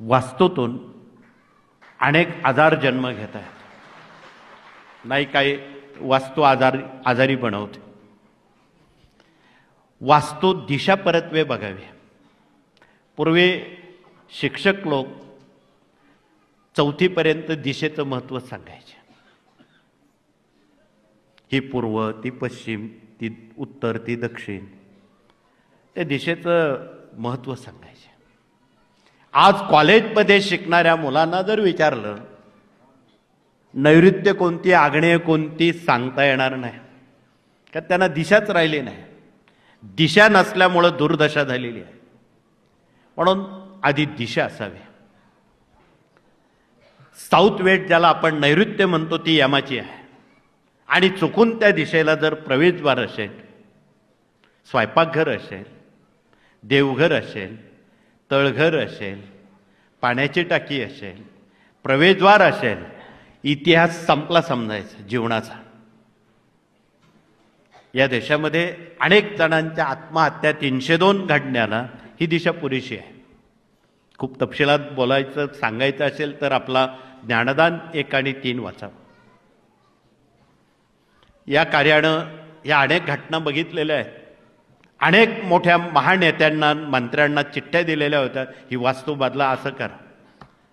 वास्तूतून अनेक आजार जन्म घेत आहेत. नाही काही वास्तू आजारी बनवते. वास्तू दिशा परत्वे बघावी. पूर्वी शिक्षक लोक 4थी पर्यंत दिशेचं महत्त्व सांगायचे. ही पूर्व, ती पश्चिम, ती उत्तर, ती दक्षिण, त्या दिशेचं महत्त्व सांगायचे. आज कॉलेजमध्ये शिकणाऱ्या मुलांना जर विचारलं नैऋत्य कोणती, आग्नेय कोणती सांगता येणार नाही, का त्यांना दिशाच राहिली नाही. दिशा नसल्यामुळं दुर्दशा झालेली आहे. म्हणून आधी दिशा असावी. साऊथ वेस्ट ज्याला आपण नैऋत्य म्हणतो ती यमाची आहे. आणि चुकून त्या दिशेला जर प्रवेशद्वार असेल, स्वयंपाकघर असेल, देवघर असेल, तळघर असेल, पाण्याची टाकी असेल, प्रवेशद्वार असेल, इतिहास संपला समजायचा जीवनाचा. या देशामध्ये अनेक जणांच्या आत्महत्या 302 घडण्याला ही दिशा पुरेशी आहे. खूप तपशिलात बोलायचं सांगायचं असेल तर आपला ज्ञानदान 1 आणि 3 वाचावं. या कार्यानं या अनेक घटना बघितलेल्या आहेत. अनेक मोठ्या महानेत्यांना, मंत्र्यांना चिठ्ठ्या दिलेल्या होत्या, ही वास्तू बदला, असं करा.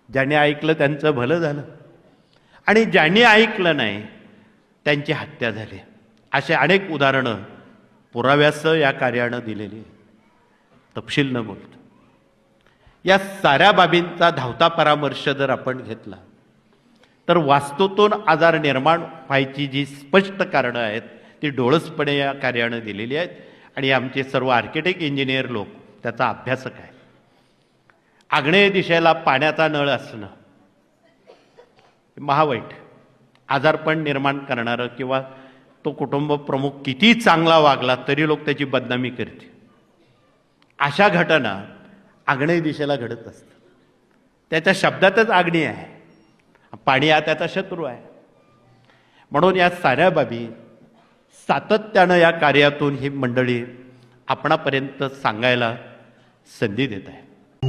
ज्यांनी ऐकलं त्यांचं भलं झालं, आणि ज्यांनी ऐकलं नाही त्यांची हत्या झाली. असे अनेक उदाहरणं पुराव्यासह या कार्यानं दिलेली आहे. तपशील न बोलतो या साऱ्या बाबींचा धावता परामर्श जर आपण घेतला तर वास्तूतून आजार निर्माण व्हायची जी स्पष्ट कारणं आहेत ती डोळसपणे या कार्यानं दिलेली आहेत. आणि आमचे सर्व आर्किटेक्ट, इंजिनियर लोक त्याचा अभ्यासक आहे. आग्नेय दिशेला पाण्याचा नळ असणं महावाईट, आजारपण निर्माण करणारं, किंवा तो कुटुंब प्रमुख किती चांगला वागला तरी लोक त्याची बदनामी करते. अशा घटना आग्नेय दिशेला घडत असतात. त्याच्या शब्दातच आग्नेय आहे. पाणी हा त्याचा शत्रू आहे. म्हणून या साऱ्या बाबी सातत्यानं या कार्यातून ही मंडळी आपणापर्यंत सांगायला संधी देत आहे.